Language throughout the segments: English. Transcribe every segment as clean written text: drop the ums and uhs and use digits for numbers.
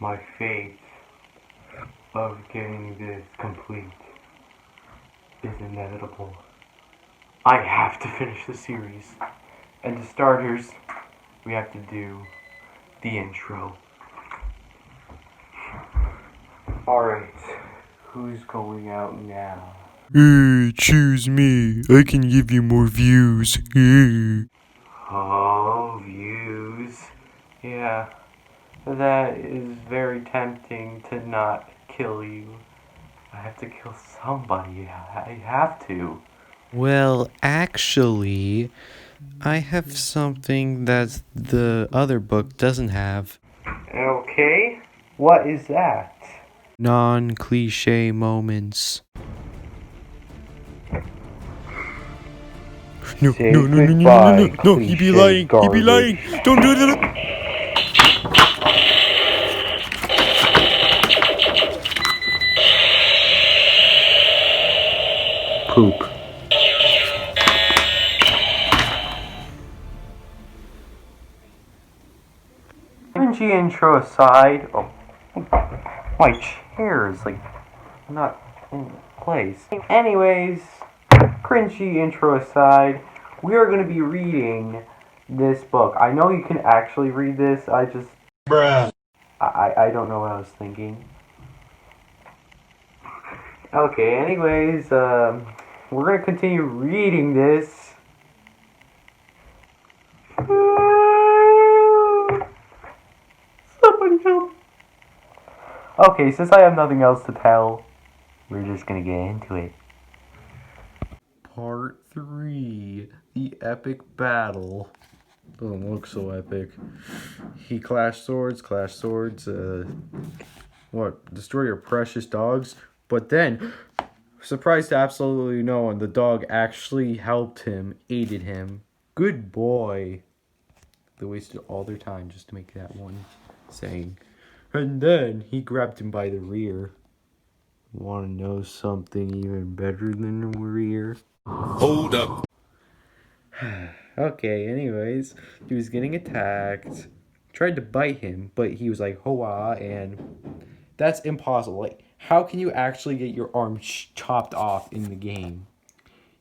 My fate of getting this complete is inevitable. I have to finish the series. And to starters, we have to do the intro. Alright, who's going out now? Choose me. I can give you more views. Oh, views. Yeah, that is very tempting to not kill you. I have to kill somebody. I have to. Well, actually, I have something that the other book doesn't have. Okay, what is that? Non-cliche moments. No, Say no, no, no, no, no, no, goodbye, no, he be cliche lying, he be lying. garbage. Don't do that. Poop. Cringy intro aside, my chair is like not in place. Anyways, cringy intro aside, we are going to be reading this book. I know you can actually read this. I just, I don't know what I was thinking. Okay, anyways, we're going to continue reading this. Somebody help. Okay, since I have nothing else to tell, we're just going to get into it. Part 3. The epic battle. Doesn't look so epic. He clashed swords, destroy your precious dogs. But then, surprised to absolutely no one, the dog actually helped him, aided him. Good boy. They wasted all their time just to make that one saying. And then he grabbed him by the rear. Want to know something even better than the rear? Hold up. Okay, anyways, he was getting attacked. Tried to bite him, but he was like, hoa, and that's impossible. Like, how can you actually get your arm chopped off in the game?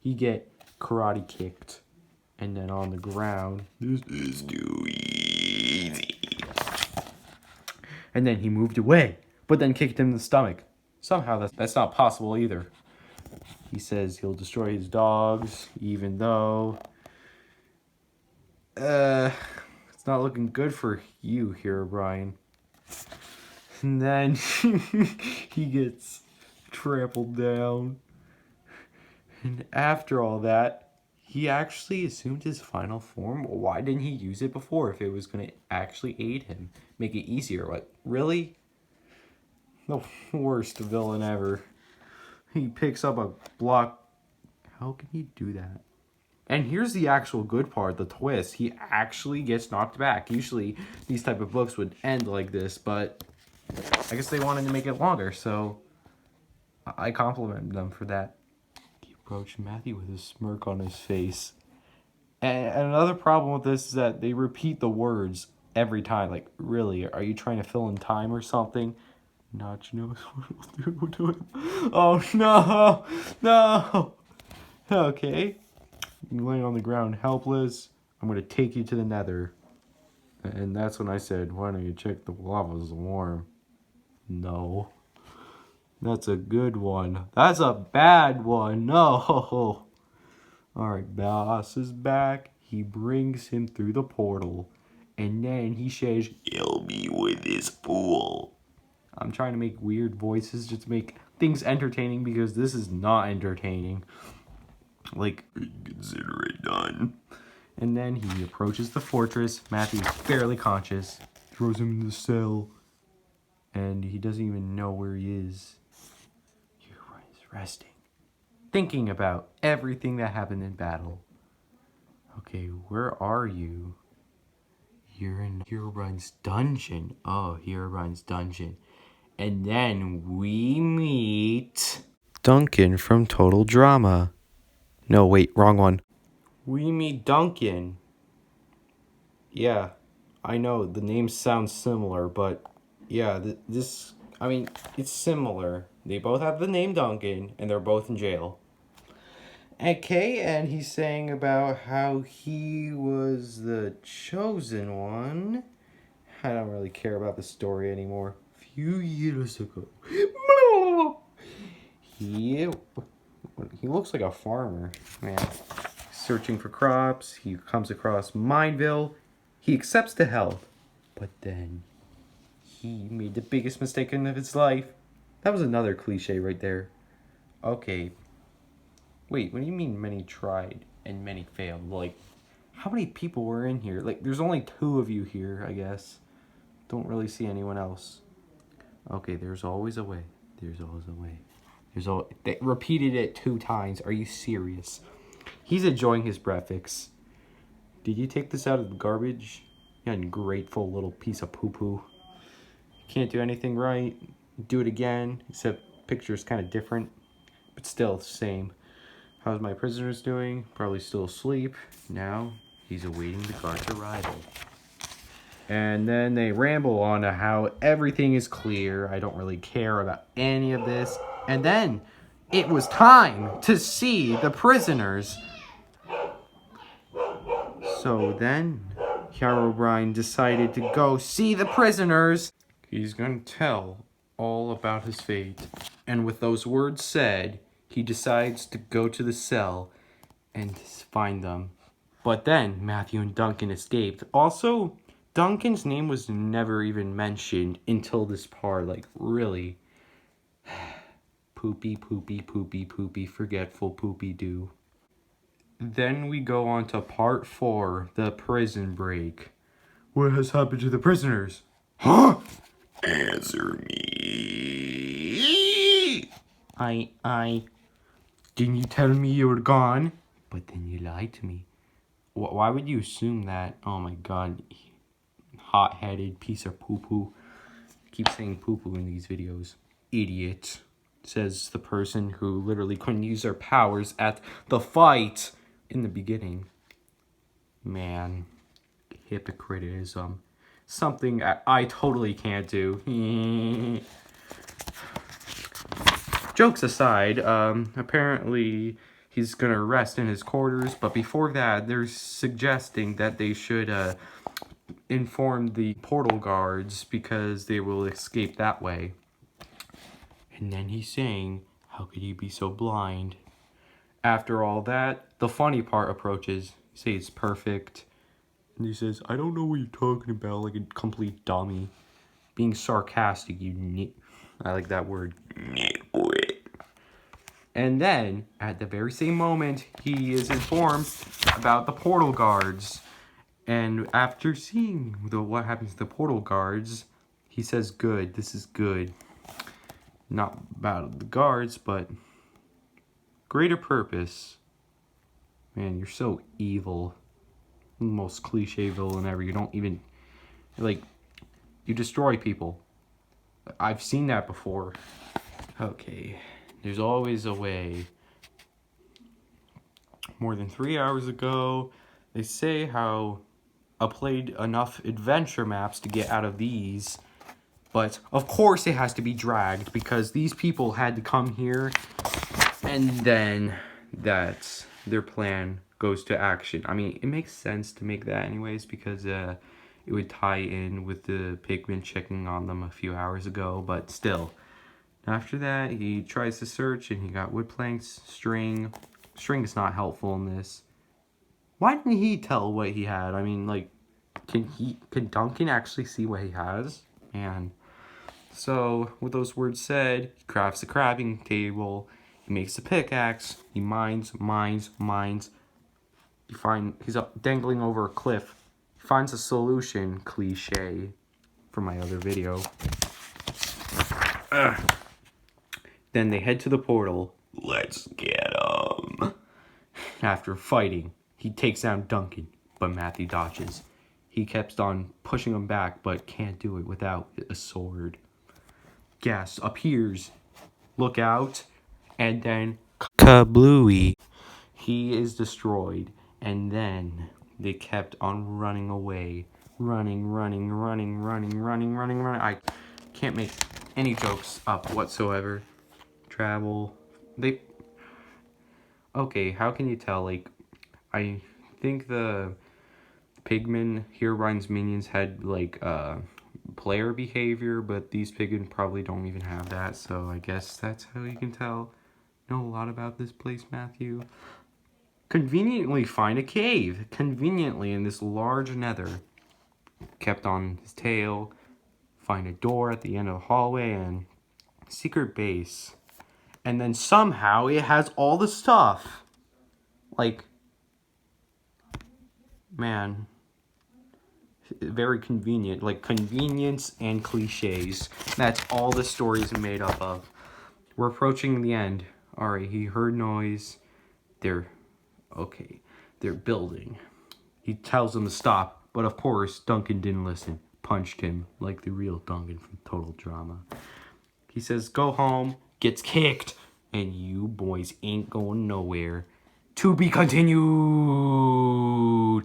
You get karate kicked, and then on the ground, this is too easy. And then he moved away, but then kicked him in the stomach. Somehow that's not possible either. He says he'll destroy his dogs, even though it's not looking good for you here, Brian. And then he gets trampled down. And after all that, he actually assumed his final form. Why didn't he use it before if it was going to actually aid him? Make it easier. What? Really? The worst villain ever. He picks up a block. How can he do that? And here's the actual good part, the twist. He actually gets knocked back. Usually these type of books would end like this, but I guess they wanted to make it longer, so I compliment them for that. He approached Matthew with a smirk on his face. And another problem with this is that they repeat the words every time. Like, really, are you trying to fill in time or something? Notch knows what we'll do. Oh, no! No! Okay. You're laying on the ground helpless. I'm going to take you to the nether. And that's when I said, why don't you check the lava's warm? No. That's a good one. That's a bad one. No. Alright, boss is back. He brings him through the portal. And then he says, kill me with this pool. I'm trying to make weird voices just to make things entertaining because this is not entertaining. Like, consider it done. And then he approaches the fortress. Matthew's barely conscious. Throws him in the cell. And he doesn't even know where he is. Herobrine's resting. Thinking about everything that happened in battle. Okay, where are you? You're in Herobrine's dungeon. Oh, Herobrine's dungeon. And then we meet Duncan from Total Drama. No, wait, wrong one. We meet Duncan. Yeah, I know, the names sound similar, but Yeah, I mean, it's similar. They both have the name Duncan, and they're both in jail. Okay, and he's saying about how he was the chosen one. I don't really care about the story anymore. A few years ago, he looks like a farmer, man. Searching for crops, he comes across Mineville. He accepts the help, but then he made the biggest mistake of his life. That was another cliche right there. Okay. Wait, what do you mean many tried and many failed? Like, how many people were in here? Like, there's only 2 of you here, I guess. Don't really see anyone else. Okay, there's always a way. There's always a way. They repeated it 2 times. Are you serious? He's enjoying his breakfast. Did you take this out of the garbage? You ungrateful little piece of poo-poo. Can't do anything right. Do it again, except picture's kind of different, but still the same. How's my prisoners doing? Probably still asleep. Now he's awaiting the guard's arrival. And then they ramble on to how everything is clear. I don't really care about any of this. And then it was time to see the prisoners. So then Herobrine decided to go see the prisoners. He's going to tell all about his fate. And with those words said, he decides to go to the cell and find them. But then Matthew and Duncan escaped. Also, Duncan's name was never even mentioned until this part. Like, really. Poopy, poopy, poopy, poopy, forgetful, poopy doo. Then we go on to part 4, the prison break. What has happened to the prisoners? Huh? Answer me. Didn't you tell me you were gone? But then you lied to me. Why would you assume that? Oh my god. Hot-headed piece of poo-poo. Keep saying poo-poo in these videos. Idiot. Says the person who literally couldn't use their powers at the fight in the beginning. Man. Hypocritism. Something I totally can't do. Jokes aside, apparently he's gonna rest in his quarters, but before that, they're suggesting that they should inform the portal guards because they will escape that way. And then he's saying, how could you be so blind? After all that, the funny part approaches. He says it's perfect. And he says, I don't know what you're talking about, like a complete dummy. Being sarcastic, I like that word. Nitwit. And then, at the very same moment, he is informed about the portal guards. And after seeing what happens to the portal guards, he says, good, this is good. Not about the guards, but greater purpose. Man, you're so evil. Most cliche villain ever. You don't even, like, you destroy people. I've seen that before. Okay, there's always a way. More than 3 hours ago, they say how I played enough adventure maps to get out of these. But, of course, it has to be dragged because these people had to come here. And then that's their plan goes to action. I mean, it makes sense to make that anyways because it would tie in with the pigment checking on them a few hours ago. But still, after that, he tries to search and he got wood planks, string. String is not helpful in this. Why didn't he tell what he had? I mean, like, can Duncan actually see what he has? And so, with those words said, he crafts a crafting table. He makes a pickaxe. He mines. He's up dangling over a cliff. He finds a solution. Cliche from my other video. Then they head to the portal. Let's get him. After fighting, he takes down Duncan, but Matthew dodges. He kept on pushing him back, but can't do it without a sword. Gas appears. Look out. And then kablooey. He is destroyed. And then they kept on running away. Running. can't make any jokes up whatsoever. Travel. Okay, how can you tell? Like, I think the Pigmen, Herobrine's minions had, like, player behavior, but these Pigmen probably don't even have that, so I guess that's how you can tell. Know a lot about this place, Matthew. Conveniently find a cave. Conveniently in this large nether. Kept on his tail. Find a door at the end of the hallway and secret base. And then somehow it has all the stuff. Like, man, very convenient. Like, convenience and cliches. That's all the story's made up of. We're approaching the end. Alright, he heard noise. They're building. He tells them to stop, but of course, Duncan didn't listen. Punched him like the real Duncan from Total Drama. He says, go home, gets kicked, and you boys ain't going nowhere. To be continued.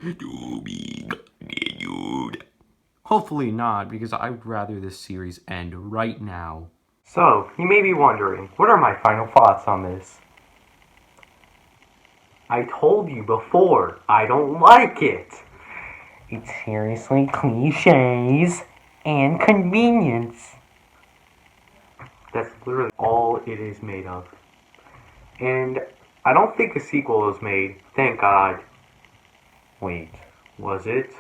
To be continued. Hopefully not, because I'd rather this series end right now. So, you may be wondering, what are my final thoughts on this? I told you before, I don't like it. It's seriously cliches and convenience. That's literally all it is made of. And I don't think a sequel was made, thank God. Wait, was it?